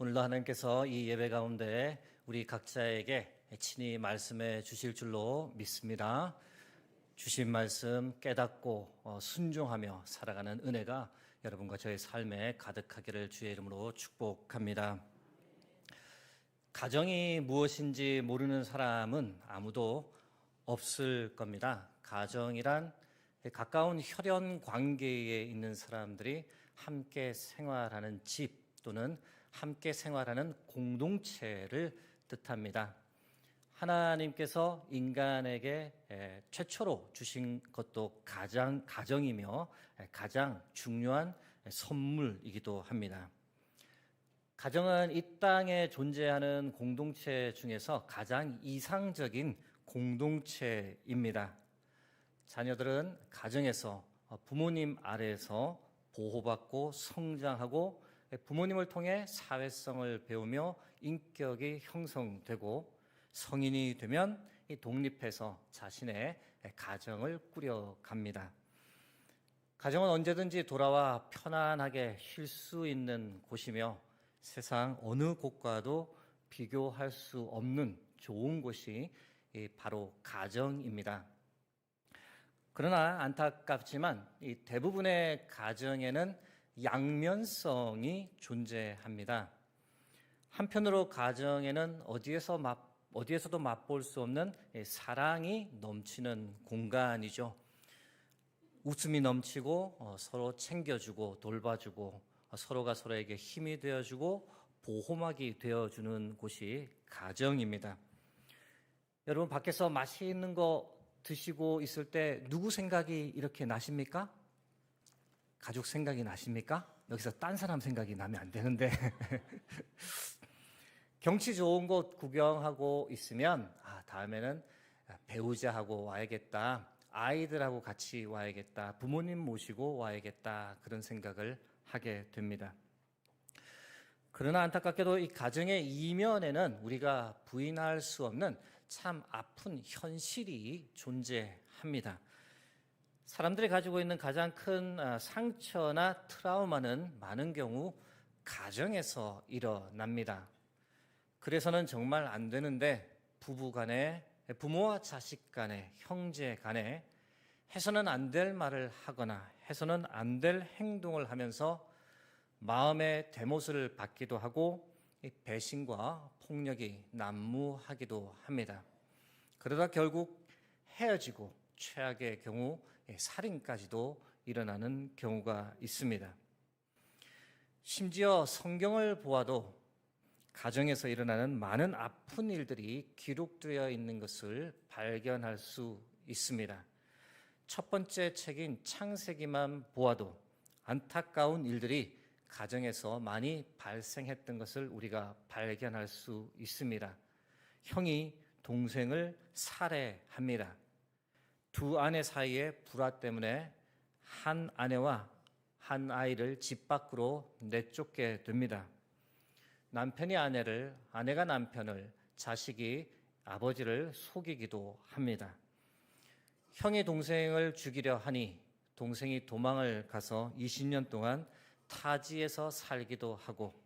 오늘도 하나님께서 이 예배 가운데 우리 각자에게 친히 말씀해 주실 줄로 믿습니다. 주신 말씀 깨닫고 순종하며 살아가는 은혜가 여러분과 저의 삶에 가득하기를 주의 이름으로 축복합니다. 가정이 무엇인지 모르는 사람은 아무도 없을 겁니다. 가정이란 가까운 혈연 관계에 있는 사람들이 함께 생활하는 집 또는 함께 생활하는 공동체를 뜻합니다. 하나님께서 인간에게 최초로 주신 것도 가정이며 가장 중요한 선물이기도 합니다. 가정은 이 땅에 존재하는 공동체 중에서 가장 이상적인 공동체입니다. 자녀들은 가정에서 부모님 아래에서 보호받고 성장하고 부모님을 통해 사회성을 배우며 인격이 형성되고 성인이 되면 독립해서 자신의 가정을 꾸려갑니다. 가정은 언제든지 돌아와 편안하게 쉴 수 있는 곳이며 세상 어느 곳과도 비교할 수 없는 좋은 곳이 바로 가정입니다. 그러나 안타깝지만 이 대부분의 가정에는 양면성이 존재합니다. 한편으로 가정에는 어디에서도 맛볼 수 없는 사랑이 넘치는 공간이죠. 웃음이 넘치고 서로 챙겨주고 돌봐주고 서로가 서로에게 힘이 되어주고 보호막이 되어주는 곳이 가정입니다. 여러분 밖에서 맛있는 거 드시고 있을 때 누구 생각이 이렇게 나십니까? 가족 생각이 나십니까? 여기서 딴 사람 생각이 나면 안 되는데 경치 좋은 곳 구경하고 있으면 다음에는 배우자하고 와야겠다, 아이들하고 같이 와야겠다, 부모님 모시고 와야겠다 그런 생각을 하게 됩니다. 그러나 안타깝게도 이 가정의 이면에는 우리가 부인할 수 없는 참 아픈 현실이 존재합니다. 사람들이 가지고 있는 가장 큰 상처나 트라우마는 많은 경우 가정에서 일어납니다. 그래서는 정말 안 되는데 부부 간에, 부모와 자식 간에, 형제 간에 해서는 안 될 말을 하거나 해서는 안 될 행동을 하면서 마음의 대못을 받기도 하고 배신과 폭력이 난무하기도 합니다. 그러다 결국 헤어지고 최악의 경우 살인까지도 일어나는 경우가 있습니다. 심지어 성경을 보아도 가정에서 일어나는 많은 아픈 일들이 기록되어 있는 것을 발견할 수 있습니다. 첫 번째 책인 창세기만 보아도 안타까운 일들이 가정에서 많이 발생했던 것을 우리가 발견할 수 있습니다. 형이 동생을 살해합니다. 두 아내 사이의 불화 때문에 한 아내와 한 아이를 집 밖으로 내쫓게 됩니다. 남편이 아내를, 아내가 남편을, 자식이 아버지를 속이기도 합니다. 형이 동생을 죽이려 하니 동생이 도망을 가서 20년 동안 타지에서 살기도 하고,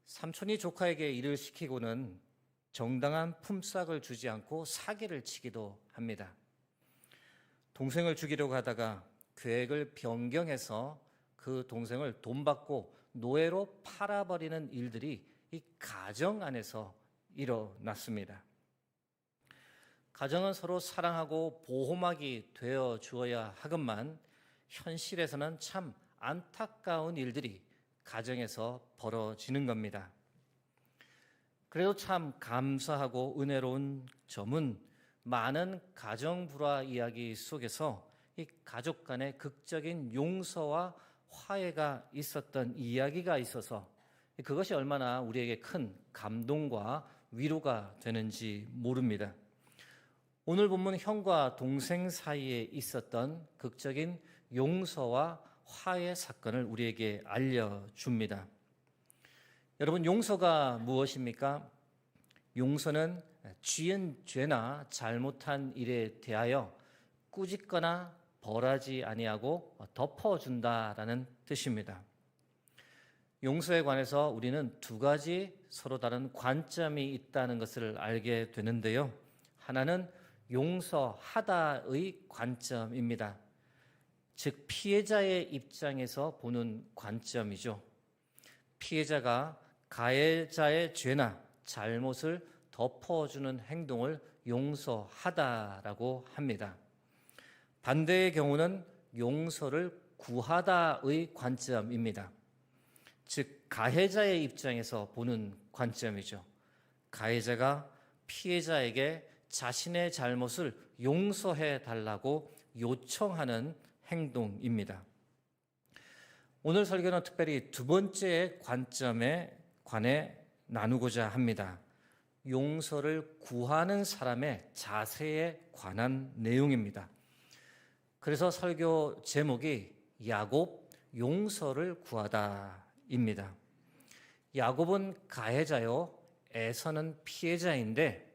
삼촌이 조카에게 일을 시키고는 정당한 품삯을 주지 않고 사기를 치기도 합니다. 동생을 죽이려고 하다가 계획을 변경해서 그 동생을 돈 받고 노예로 팔아버리는 일들이 이 가정 안에서 일어났습니다. 가정은 서로 사랑하고 보호막이 되어 주어야 하건만 현실에서는 참 안타까운 일들이 가정에서 벌어지는 겁니다. 그래도 참 감사하고 은혜로운 점은 많은 가정 불화 이야기 속에서 이 가족 간의 극적인 용서와 화해가 있었던 이야기가 있어서 그것이 얼마나 우리에게 큰 감동과 위로가 되는지 모릅니다. 오늘 본문 형과 동생 사이에 있었던 극적인 용서와 화해 사건을 우리에게 알려줍니다. 여러분, 용서가 무엇입니까? 용서는 지은 죄나 잘못한 일에 대하여 꾸짖거나 벌하지 아니하고 덮어준다라는 뜻입니다. 용서에 관해서 우리는 두 가지 서로 다른 관점이 있다는 것을 알게 되는데요. 하나는 용서하다의 관점입니다. 즉, 피해자의 입장에서 보는 관점이죠. 피해자가 가해자의 죄나 잘못을 덮어주는 행동을 용서하다라고 합니다. 반대의 경우는 용서를 구하다의 관점입니다. 즉, 가해자의 입장에서 보는 관점이죠. 가해자가 피해자에게 자신의 잘못을 용서해 달라고 요청하는 행동입니다. 오늘 설교는 특별히 두 번째 관점에 관해 나누고자 합니다. 용서를 구하는 사람의 자세에 관한 내용입니다. 그래서 설교 제목이 야곱 용서를 구하다입니다. 야곱은 가해자요, 에서는 피해자인데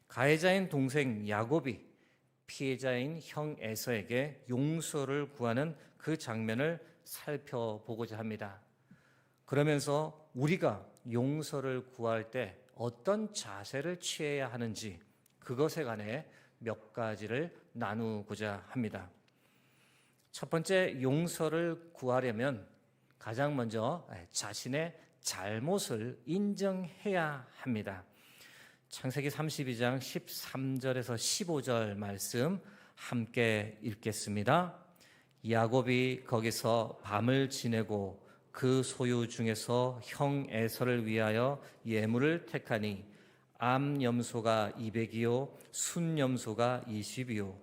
가해자인 동생 야곱이 피해자인 형 에서에게 용서를 구하는 그 장면을 살펴보고자 합니다. 그러면서 우리가 용서를 구할 때 어떤 자세를 취해야 하는지 그것에 관해 몇 가지를 나누고자 합니다. 첫 번째, 용서를 구하려면 가장 먼저 자신의 잘못을 인정해야 합니다. 창세기 32장 13절에서 15절 말씀 함께 읽겠습니다. 야곱이 거기서 밤을 지내고 그 소유 중에서 형 에서를 위하여 예물을 택하니 암염소가 200이요 순염소가 20이요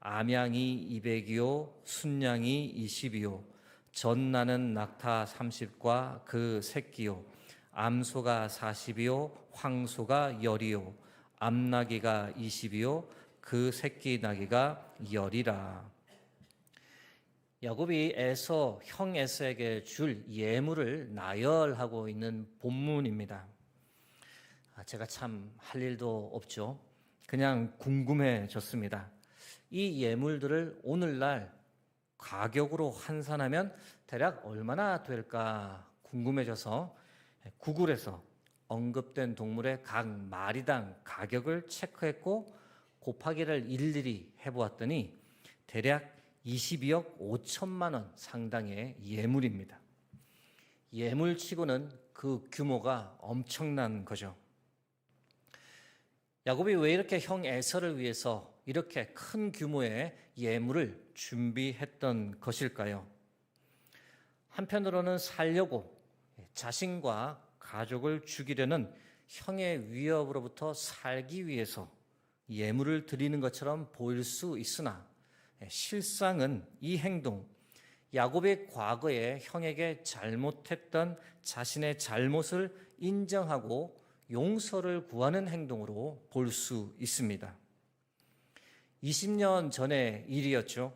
암양이 200이요 순양이 20이요 젖나는 낙타 30과 그 새끼요 암소가 40이요 황소가 10이요 암나귀가 20이요 그 새끼 나귀가 10이라. 야곱이 형 에서에게 줄 예물을 나열하고 있는 본문입니다. 제가 참 할 일도 없죠. 그냥 궁금해졌습니다. 이 예물들을 오늘날 가격으로 환산하면 대략 얼마나 될까 궁금해져서 구글에서 언급된 동물의 각 마리당 가격을 체크했고 곱하기를 일일이 해보았더니 대략 22억 5천만 원 상당의 예물입니다. 예물치고는 그 규모가 엄청난 거죠. 야곱이 왜 이렇게 형 에서를 위해서 이렇게 큰 규모의 예물을 준비했던 것일까요? 한편으로는 살려고 자신과 가족을 죽이려는 형의 위협으로부터 살기 위해서 예물을 드리는 것처럼 보일 수 있으나 실상은 이 행동, 야곱의 과거에 형에게 잘못했던 자신의 잘못을 인정하고 용서를 구하는 행동으로 볼 수 있습니다. 20년 전의 일이었죠.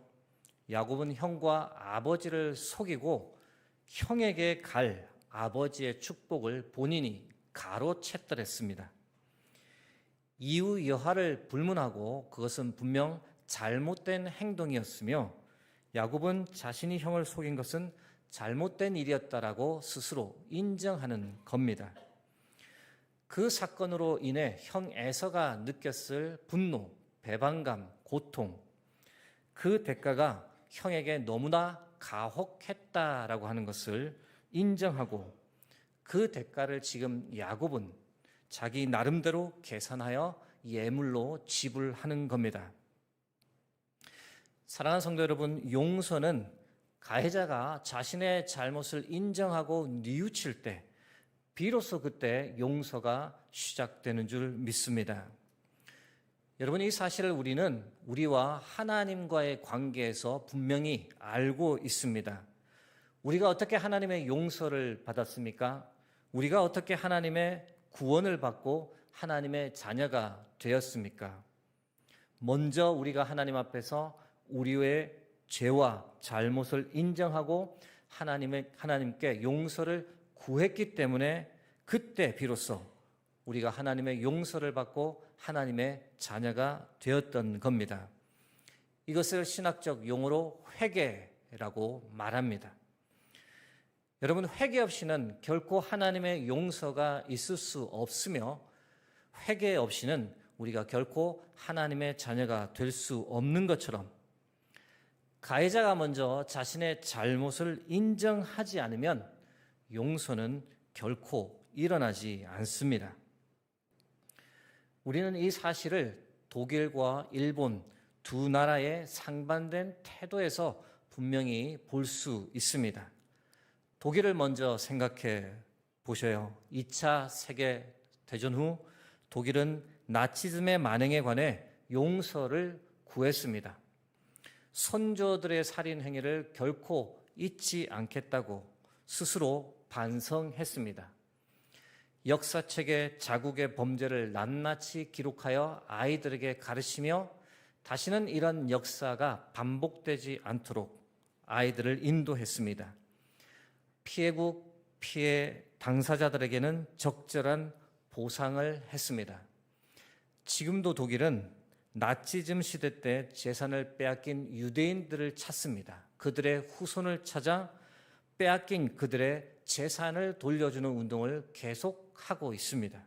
야곱은 형과 아버지를 속이고 형에게 갈 아버지의 축복을 본인이 가로챘더랬습니다. 이유 여하를 불문하고 그것은 분명 잘못된 행동이었으며 야곱은 자신이 형을 속인 것은 잘못된 일이었다라고 스스로 인정하는 겁니다. 그 사건으로 인해 형 에서가 느꼈을 분노, 배반감, 고통, 그 대가가 형에게 너무나 가혹했다라고 하는 것을 인정하고 그 대가를 지금 야곱은 자기 나름대로 계산하여 예물로 지불하는 겁니다. 사랑하는 성도 여러분, 용서는 가해자가 자신의 잘못을 인정하고 뉘우칠 때 비로소 그때 용서가 시작되는 줄 믿습니다. 여러분, 이 사실을 우리는 우리와 하나님과의 관계에서 분명히 알고 있습니다. 우리가 어떻게 하나님의 용서를 받았습니까? 우리가 어떻게 하나님의 구원을 받고 하나님의 자녀가 되었습니까? 먼저 우리가 하나님 앞에서 우리의 죄와 잘못을 인정하고 하나님께 용서를 구했기 때문에 그때 비로소 우리가 하나님의 용서를 받고 하나님의 자녀가 되었던 겁니다. 이것을 신학적 용어로 회개라고 말합니다. 여러분, 회개 없이는 결코 하나님의 용서가 있을 수 없으며 회개 없이는 우리가 결코 하나님의 자녀가 될 수 없는 것처럼 가해자가 먼저 자신의 잘못을 인정하지 않으면 용서는 결코 일어나지 않습니다. 우리는 이 사실을 독일과 일본 두 나라의 상반된 태도에서 분명히 볼 수 있습니다. 독일을 먼저 생각해 보셔요. 2차 세계대전 후 독일은 나치즘의 만행에 관해 용서를 구했습니다. 선조들의 살인 행위를 결코 잊지 않겠다고 스스로 반성했습니다. 역사책에 자국의 범죄를 낱낱이 기록하여 아이들에게 가르치며 다시는 이런 역사가 반복되지 않도록 아이들을 인도했습니다. 피해국 피해 당사자들에게는 적절한 보상을 했습니다. 지금도 독일은 나치즘 시대 때 재산을 빼앗긴 유대인들을 찾습니다. 그들의 후손을 찾아 빼앗긴 그들의 재산을 돌려주는 운동을 계속하고 있습니다.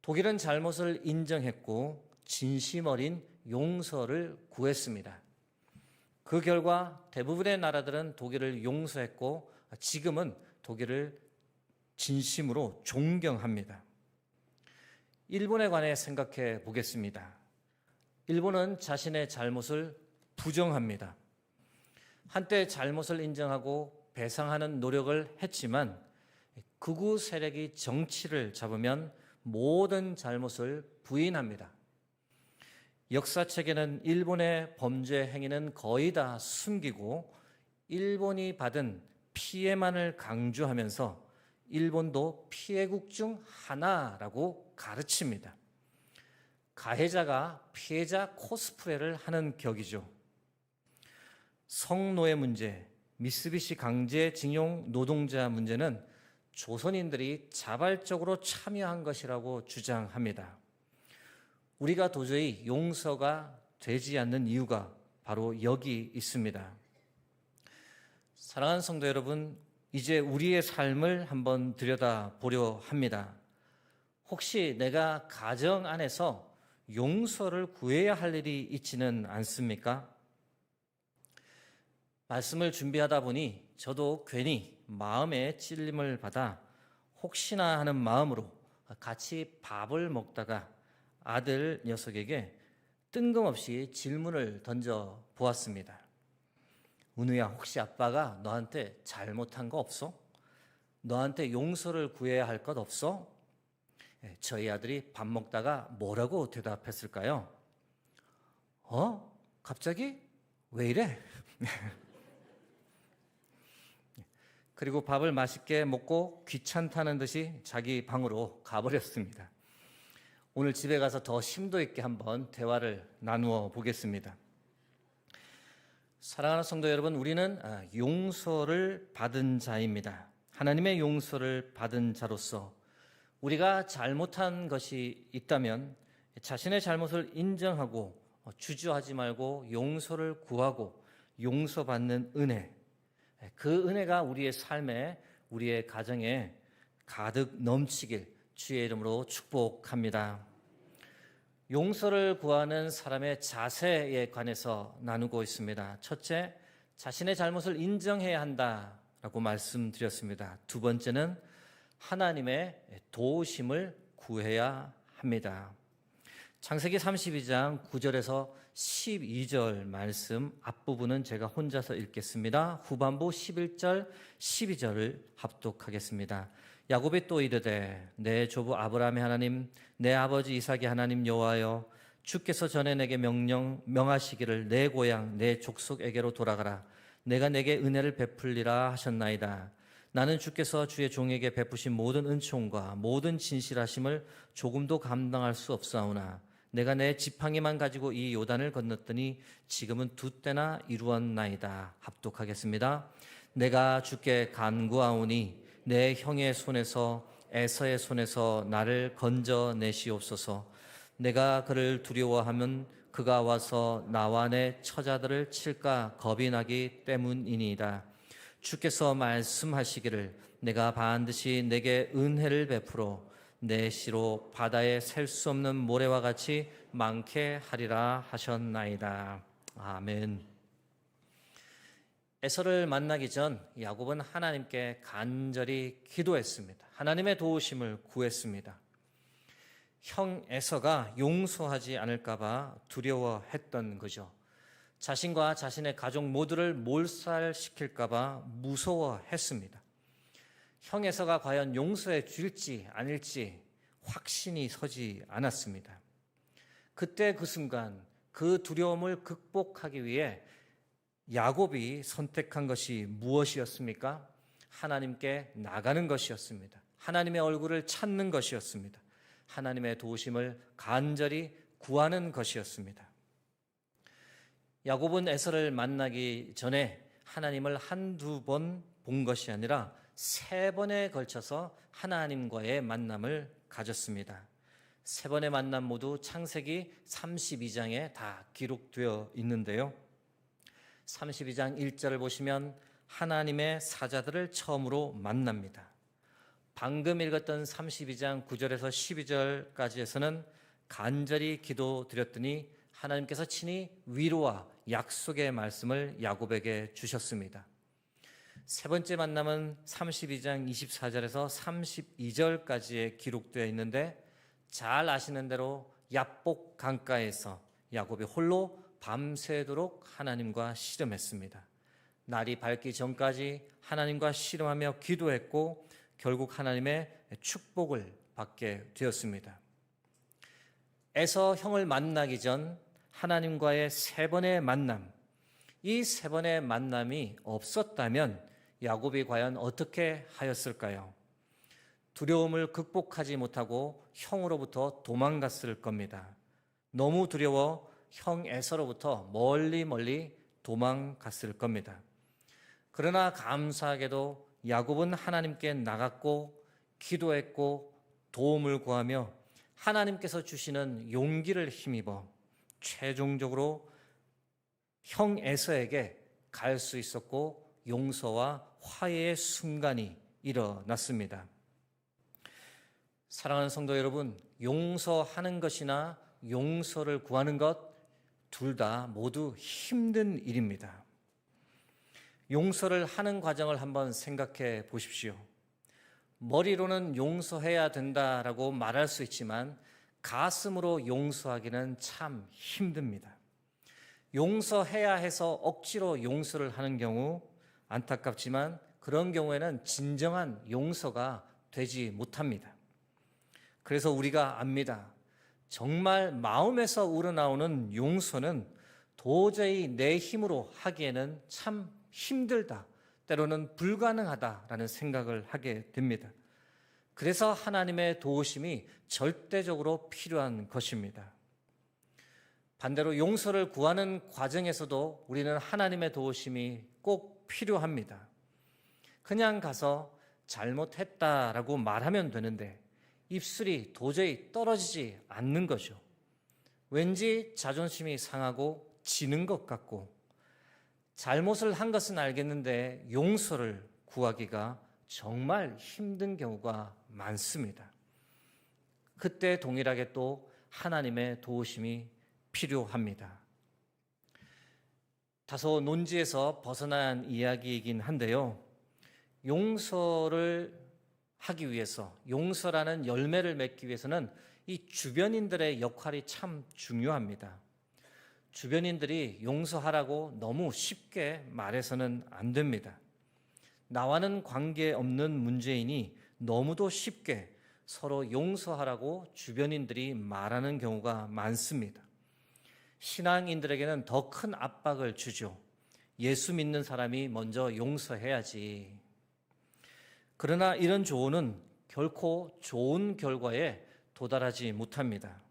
독일은 잘못을 인정했고 진심 어린 용서를 구했습니다. 그 결과 대부분의 나라들은 독일을 용서했고 지금은 독일을 진심으로 존경합니다. 일본에 관해 생각해 보겠습니다. 일본은 자신의 잘못을 부정합니다. 한때 잘못을 인정하고 배상하는 노력을 했지만 극우 세력이 정치를 잡으면 모든 잘못을 부인합니다. 역사책에는 일본의 범죄 행위는 거의 다 숨기고 일본이 받은 피해만을 강조하면서 일본도 피해국 중 하나라고 가르칩니다. 가해자가 피해자 코스프레를 하는 격이죠. 성노예 문제, 미쓰비시 강제징용 노동자 문제는 조선인들이 자발적으로 참여한 것이라고 주장합니다. 우리가 도저히 용서가 되지 않는 이유가 바로 여기 있습니다. 사랑하는 성도 여러분, 이제 우리의 삶을 한번 들여다보려 합니다. 혹시 내가 가정 안에서 용서를 구해야 할 일이 있지는 않습니까? 말씀을 준비하다 보니 저도 괜히 마음에 찔림을 받아 혹시나 하는 마음으로 같이 밥을 먹다가 아들 녀석에게 뜬금없이 질문을 던져 보았습니다. 은우야, 혹시 아빠가 너한테 잘못한 거 없어? 너한테 용서를 구해야 할 것 없어? 저희 아들이 밥 먹다가 뭐라고 대답했을까요? 갑자기? 왜 이래? 그리고 밥을 맛있게 먹고 귀찮다는 듯이 자기 방으로 가버렸습니다. 오늘 집에 가서 더 심도 있게 한번 대화를 나누어 보겠습니다. 사랑하는 성도 여러분, 우리는 용서를 받은 자입니다. 하나님의 용서를 받은 자로서 우리가 잘못한 것이 있다면 자신의 잘못을 인정하고 주저하지 말고 용서를 구하고 용서받는 은혜, 그 은혜가 우리의 삶에, 우리의 가정에 가득 넘치길 주의 이름으로 축복합니다. 용서를 구하는 사람의 자세에 관해서 나누고 있습니다. 첫째, 자신의 잘못을 인정해야 한다라고 말씀드렸습니다. 두 번째는 하나님의 도우심을 구해야 합니다. 창세기 32장 9절에서 12절 말씀 앞부분은 제가 혼자서 읽겠습니다. 후반부 11절, 12절을 합독하겠습니다. 야곱이 또 이르되 내 조부 아브라함의 하나님, 내 아버지 이삭의 하나님 여호와여, 주께서 전에 내게 명하시기를 내 고향 내 족속에게로 돌아가라. 내가 내게 은혜를 베풀리라 하셨나이다. 나는 주께서 주의 종에게 베푸신 모든 은총과 모든 진실하심을 조금도 감당할 수 없사오나 내가 내 지팡이만 가지고 이 요단을 건넜더니 지금은 두 때나 이루었나이다. 합독하겠습니다. 내가 주께 간구하오니 내 형의 손에서 에서의 손에서 나를 건져내시옵소서. 내가 그를 두려워하면 그가 와서 나와 내 처자들을 칠까 겁이 나기 때문이니이다. 주께서 말씀하시기를 내가 반드시 내게 은혜를 베풀어 내 시로 바다에 셀 수 없는 모래와 같이 많게 하리라 하셨나이다. 아멘. 에서를 만나기 전 야곱은 하나님께 간절히 기도했습니다. 하나님의 도우심을 구했습니다. 형 에서가 용서하지 않을까 봐 두려워했던 거죠. 자신과 자신의 가족 모두를 몰살시킬까 봐 무서워했습니다. 형 에서가 과연 용서해 줄지 아닐지 확신이 서지 않았습니다. 그때 그 순간 그 두려움을 극복하기 위해 야곱이 선택한 것이 무엇이었습니까? 하나님께 나가는 것이었습니다. 하나님의 얼굴을 찾는 것이었습니다. 하나님의 도우심을 간절히 구하는 것이었습니다. 야곱은 에서를 만나기 전에 하나님을 한두 번 본 것이 아니라 3번에 걸쳐서 하나님과의 만남을 가졌습니다. 3번의 만남 모두 창세기 32장에 다 기록되어 있는데요. 32장 1절을 보시면 하나님의 사자들을 처음으로 만납니다. 방금 읽었던 32장 9절에서 12절까지에서는 간절히 기도드렸더니 하나님께서 친히 위로와 약속의 말씀을 야곱에게 주셨습니다. 3번째 만남은 32장 24절에서 32절까지에 기록되어 있는데 잘 아시는 대로 얍복 강가에서 야곱이 홀로 밤새도록 하나님과 씨름했습니다. 날이 밝기 전까지 하나님과 씨름하며 기도했고 결국 하나님의 축복을 받게 되었습니다. 에서 형을 만나기 전 하나님과의 3번의 만남, 이 3번의 만남이 없었다면 야곱이 과연 어떻게 하였을까요? 두려움을 극복하지 못하고 형으로부터 도망갔을 겁니다. 너무 두려워 형 에서로부터 멀리 도망갔을 겁니다. 그러나 감사하게도 야곱은 하나님께 나갔고 기도했고 도움을 구하며 하나님께서 주시는 용기를 힘입어 최종적으로 형 에서에게 갈 수 있었고 용서와 화해의 순간이 일어났습니다. 사랑하는 성도 여러분, 용서하는 것이나 용서를 구하는 것 둘 다 모두 힘든 일입니다. 용서를 하는 과정을 한번 생각해 보십시오. 머리로는 용서해야 된다라고 말할 수 있지만 가슴으로 용서하기는 참 힘듭니다. 용서해야 해서 억지로 용서를 하는 경우 안타깝지만 그런 경우에는 진정한 용서가 되지 못합니다. 그래서 우리가 압니다. 정말 마음에서 우러나오는 용서는 도저히 내 힘으로 하기에는 참 힘들다, 때로는 불가능하다라는 생각을 하게 됩니다. 그래서 하나님의 도우심이 절대적으로 필요한 것입니다. 반대로 용서를 구하는 과정에서도 우리는 하나님의 도우심이 꼭 필요합니다. 그냥 가서 잘못했다라고 말하면 되는데 입술이 도저히 떨어지지 않는 거죠. 왠지 자존심이 상하고 지는 것 같고 잘못을 한 것은 알겠는데 용서를 구하기가 정말 힘든 경우가 많습니다. 그때 동일하게 또 하나님의 도우심이 필요합니다. 다소 논지에서 벗어난 이야기이긴 한데요. 용서를 하기 위해서, 용서라는 열매를 맺기 위해서는 이 주변인들의 역할이 참 중요합니다. 주변인들이 용서하라고 너무 쉽게 말해서는 안 됩니다. 나와는 관계없는 문제이니 너무도 쉽게 서로 용서하라고 주변인들이 말하는 경우가 많습니다. 신앙인들에게는 더 큰 압박을 주죠. 예수 믿는 사람이 먼저 용서해야지. 그러나 이런 조언은 결코 좋은 결과에 도달하지 못합니다.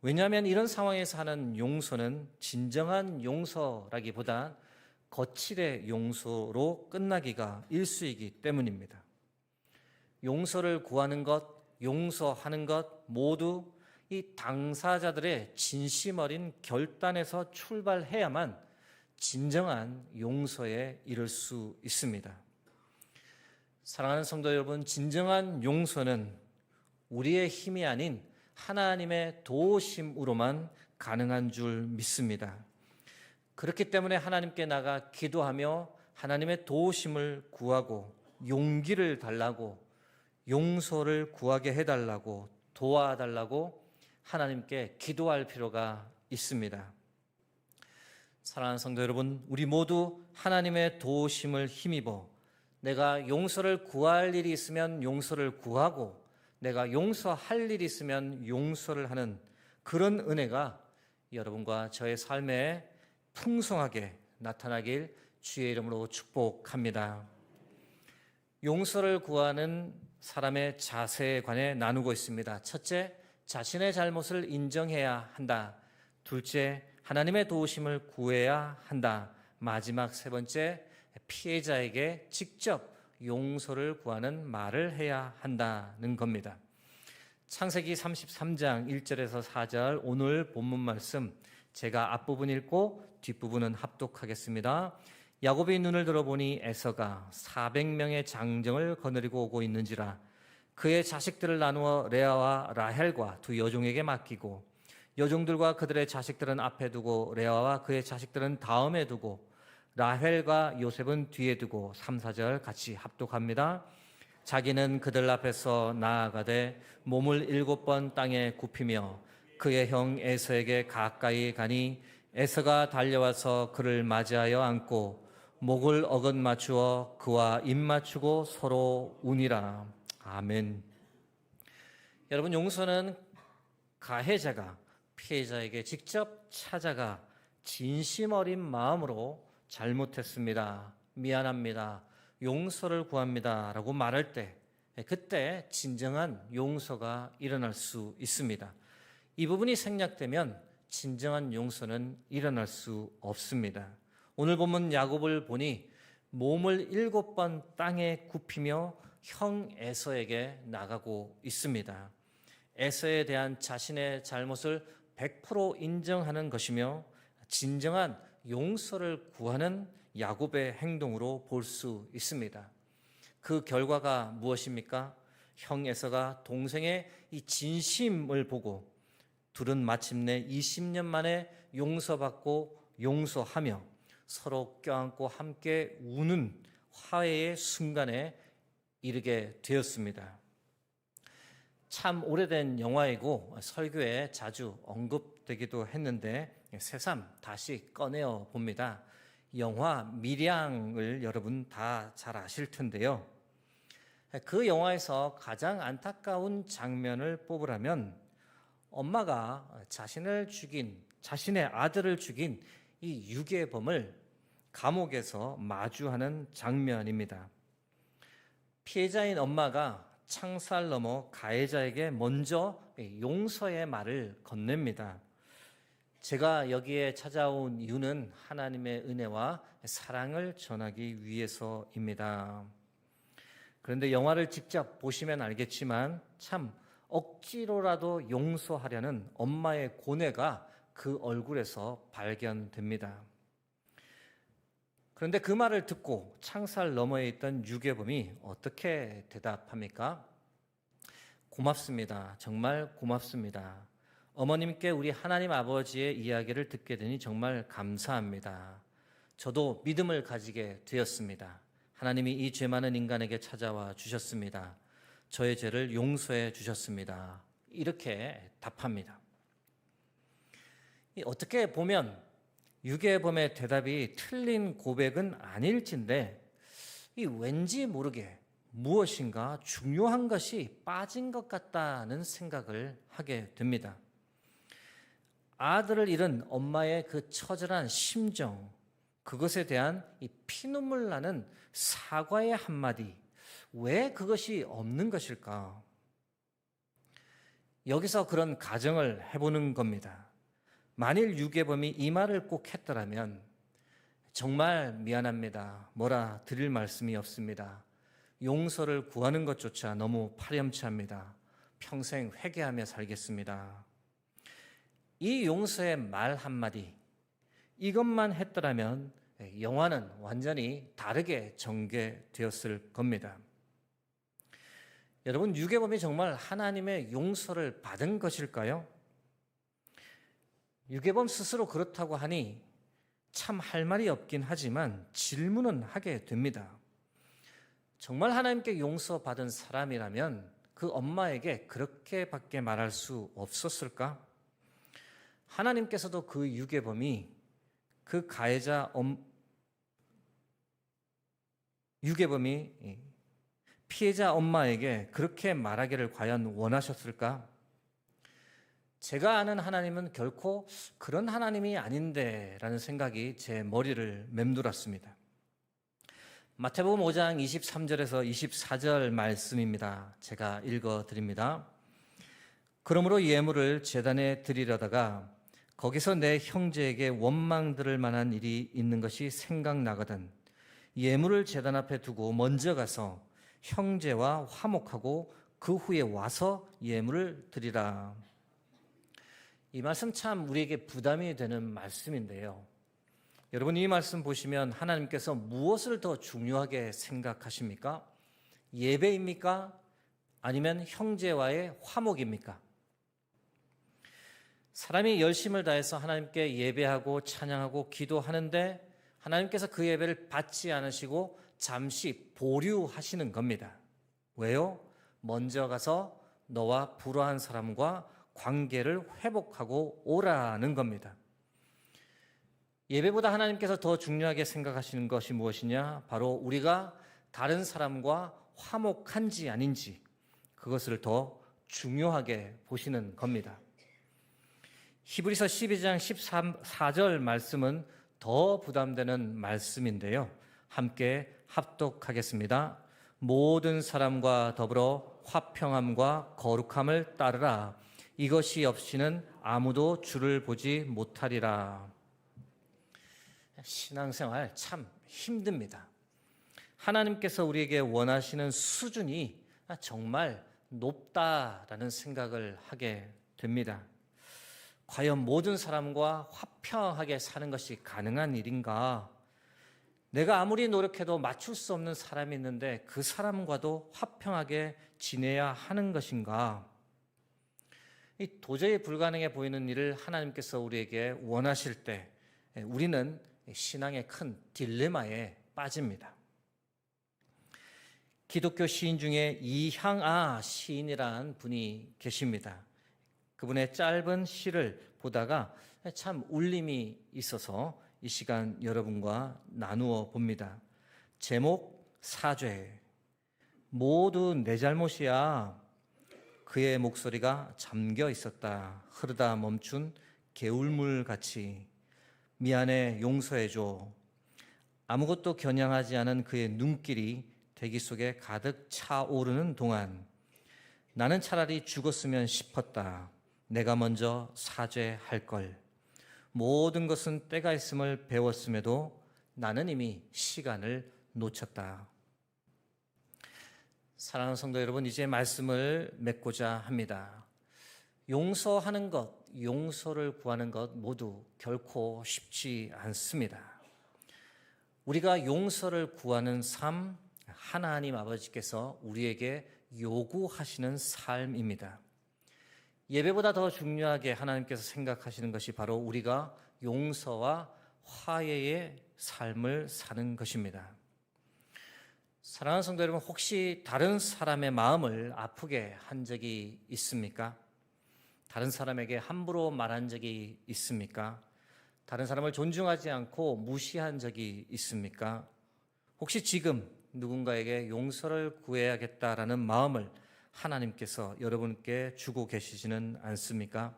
왜냐하면 이런 상황에서 하는 용서는 진정한 용서라기보다 거칠의 용서로 끝나기가 일쑤이기 때문입니다. 용서를 구하는 것, 용서하는 것 모두 이 당사자들의 진심 어린 결단에서 출발해야만 진정한 용서에 이를 수 있습니다. 사랑하는 성도 여러분, 진정한 용서는 우리의 힘이 아닌 하나님의 도우심으로만 가능한 줄 믿습니다. 그렇기 때문에 하나님께 나가 기도하며 하나님의 도우심을 구하고 용기를 달라고 용서를 구하게 해달라고 도와달라고 하나님께 기도할 필요가 있습니다. 사랑하는 성도 여러분, 우리 모두 하나님의 도우심을 힘입어 내가 용서를 구할 일이 있으면 용서를 구하고 내가 용서할 일이 있으면 용서를 하는 그런 은혜가 여러분과 저의 삶에 풍성하게 나타나길 주의 이름으로 축복합니다. 용서를 구하는 사람의 자세에 관해 나누고 있습니다. 첫째, 자신의 잘못을 인정해야 한다. 둘째, 하나님의 도우심을 구해야 한다. 마지막 세 번째, 피해자에게 직접 용서를 구하는 말을 해야 한다는 겁니다. 창세기 33장 1절에서 4절 오늘 본문 말씀 제가 앞부분 읽고 뒷부분은 합독하겠습니다. 야곱이 눈을 들어보니 에서가 400명의 장정을 거느리고 오고 있는지라 그의 자식들을 나누어 레아와 라헬과 두 여종에게 맡기고 여종들과 그들의 자식들은 앞에 두고 레아와 그의 자식들은 다음에 두고 라헬과 요셉은 뒤에 두고 3, 4절 같이 합독합니다. 자기는 그들 앞에서 나아가되 몸을 7번 땅에 굽히며 그의 형 에서에게 가까이 가니 에서가 달려와서 그를 맞이하여 안고 목을 어긋 맞추어 그와 입 맞추고 서로 우니라. 아멘. 여러분, 용서는 가해자가 피해자에게 직접 찾아가 진심 어린 마음으로 잘못했습니다, 미안합니다, 용서를 구합니다 라고 말할 때 그때 진정한 용서가 일어날 수 있습니다. 이 부분이 생략되면 진정한 용서는 일어날 수 없습니다. 오늘 본문 야곱을 보니 몸을 7번 땅에 굽히며 형 에서에게 나가고 있습니다. 에서에 대한 자신의 잘못을 100% 인정하는 것이며 진정한 용서를 구하는 야곱의 행동으로 볼 수 있습니다. 그 결과가 무엇입니까? 형 에서가 동생의 이 진심을 보고 둘은 마침내 20년 만에 용서받고 용서하며 서로 껴안고 함께 우는 화해의 순간에 이르게 되었습니다. 참 오래된 영화이고 설교에 자주 언급되기도 했는데 새삼 다시 꺼내어 봅니다. 영화 밀양을 여러분 다 잘 아실 텐데요. 그 영화에서 가장 안타까운 장면을 뽑으라면 엄마가 자신의 아들을 죽인 이 유괴범을 감옥에서 마주하는 장면입니다. 피해자인 엄마가 창살 넘어 가해자에게 먼저 용서의 말을 건넵니다. 제가 여기에 찾아온 이유는 하나님의 은혜와 사랑을 전하기 위해서입니다. 그런데 영화를 직접 보시면 알겠지만 참 억지로라도 용서하려는 엄마의 고뇌가 그 얼굴에서 발견됩니다. 그런데 그 말을 듣고 창살 너머에 있던 유괴범이 어떻게 대답합니까? 고맙습니다. 정말 고맙습니다. 어머님께 우리 하나님 아버지의 이야기를 듣게 되니 정말 감사합니다. 저도 믿음을 가지게 되었습니다. 하나님이 이 죄 많은 인간에게 찾아와 주셨습니다. 저의 죄를 용서해 주셨습니다. 이렇게 답합니다. 어떻게 보면 유괴범의 대답이 틀린 고백은 아닐진데 왠지 모르게 무엇인가 중요한 것이 빠진 것 같다는 생각을 하게 됩니다. 아들을 잃은 엄마의 그 처절한 심정, 그것에 대한 이 피눈물 나는 사과의 한마디, 왜 그것이 없는 것일까? 여기서 그런 가정을 해보는 겁니다. 만일 유괴범이 이 말을 꼭 했더라면 정말 미안합니다. 뭐라 드릴 말씀이 없습니다. 용서를 구하는 것조차 너무 파렴치합니다. 평생 회개하며 살겠습니다. 이 용서의 말 한마디, 이것만 했더라면 영화는 완전히 다르게 전개되었을 겁니다. 여러분, 유괴범이 정말 하나님의 용서를 받은 것일까요? 유괴범 스스로 그렇다고 하니 참 할 말이 없긴 하지만 질문은 하게 됩니다. 정말 하나님께 용서받은 사람이라면 그 엄마에게 그렇게밖에 말할 수 없었을까? 하나님께서도 그 유괴범이 그 유괴범이 피해자 엄마에게 그렇게 말하기를 과연 원하셨을까? 제가 아는 하나님은 결코 그런 하나님이 아닌데 라는 생각이 제 머리를 맴돌았습니다. 마태복음 5장 23절에서 24절 말씀입니다. 제가 읽어드립니다. 그러므로 예물을 제단에 드리려다가 거기서 내 형제에게 원망 들을 만한 일이 있는 것이 생각나거든 예물을 제단 앞에 두고 먼저 가서 형제와 화목하고 그 후에 와서 예물을 드리라. 이 말씀 참 우리에게 부담이 되는 말씀인데요. 여러분, 이 말씀 보시면 하나님께서 무엇을 더 중요하게 생각하십니까? 예배입니까? 아니면 형제와의 화목입니까? 사람이 열심을 다해서 하나님께 예배하고 찬양하고 기도하는데 하나님께서 그 예배를 받지 않으시고 잠시 보류하시는 겁니다. 왜요? 먼저 가서 너와 불화한 사람과 관계를 회복하고 오라는 겁니다. 예배보다 하나님께서 더 중요하게 생각하시는 것이 무엇이냐? 바로 우리가 다른 사람과 화목한지 아닌지 그것을 더 중요하게 보시는 겁니다. 히브리서 12장 14절 말씀은 더 부담되는 말씀인데요. 함께 합독하겠습니다. 모든 사람과 더불어 화평함과 거룩함을 따르라. 이것이 없이는 아무도 주를 보지 못하리라. 신앙생활 참 힘듭니다. 하나님께서 우리에게 원하시는 수준이 정말 높다라는 생각을 하게 됩니다. 과연 모든 사람과 화평하게 사는 것이 가능한 일인가? 내가 아무리 노력해도 맞출 수 없는 사람이 있는데 그 사람과도 화평하게 지내야 하는 것인가? 이 도저히 불가능해 보이는 일을 하나님께서 우리에게 원하실 때 우리는 신앙의 큰 딜레마에 빠집니다. 기독교 시인 중에 이향아 시인이라는 분이 계십니다. 그분의 짧은 시를 보다가 참 울림이 있어서 이 시간 여러분과 나누어 봅니다. 제목 사죄. 모두 내 잘못이야. 그의 목소리가 잠겨 있었다. 흐르다 멈춘 개울물 같이. 미안해, 용서해줘. 아무것도 겨냥하지 않은 그의 눈길이 대기 속에 가득 차오르는 동안 나는 차라리 죽었으면 싶었다. 내가 먼저 사죄할 걸. 모든 것은 때가 있음을 배웠음에도 나는 이미 시간을 놓쳤다. 사랑하는 성도 여러분, 이제 말씀을 맺고자 합니다. 용서하는 것, 용서를 구하는 것 모두 결코 쉽지 않습니다. 우리가 용서를 구하는 삶, 하나님 아버지께서 우리에게 요구하시는 삶입니다. 예배보다 더 중요하게 하나님께서 생각하시는 것이 바로 우리가 용서와 화해의 삶을 사는 것입니다. 사랑하는 성도 여러분, 혹시 다른 사람의 마음을 아프게 한 적이 있습니까? 다른 사람에게 함부로 말한 적이 있습니까? 다른 사람을 존중하지 않고 무시한 적이 있습니까? 혹시 지금 누군가에게 용서를 구해야겠다라는 마음을 하나님께서 여러분께 주고 계시지는 않습니까?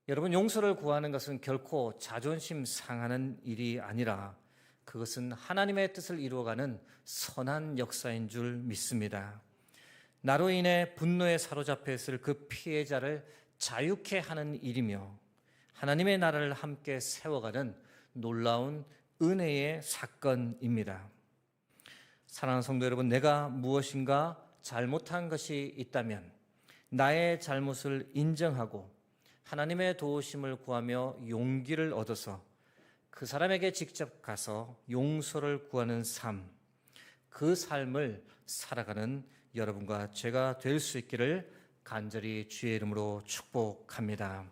여러분, 용서를 구하는 것은 결코 자존심 상하는 일이 아니라 그것은 하나님의 뜻을 이루어가는 선한 역사인 줄 믿습니다. 나로 인해 분노에 사로잡혀 있을 그 피해자를 자유케 하는 일이며 하나님의 나라를 함께 세워가는 놀라운 은혜의 사건입니다. 사랑하는 성도 여러분, 내가 무엇인가 잘못한 것이 있다면 나의 잘못을 인정하고 하나님의 도우심을 구하며 용기를 얻어서 그 사람에게 직접 가서 용서를 구하는 삶, 그 삶을 살아가는 여러분과 제가 될 수 있기를 간절히 주의 이름으로 축복합니다.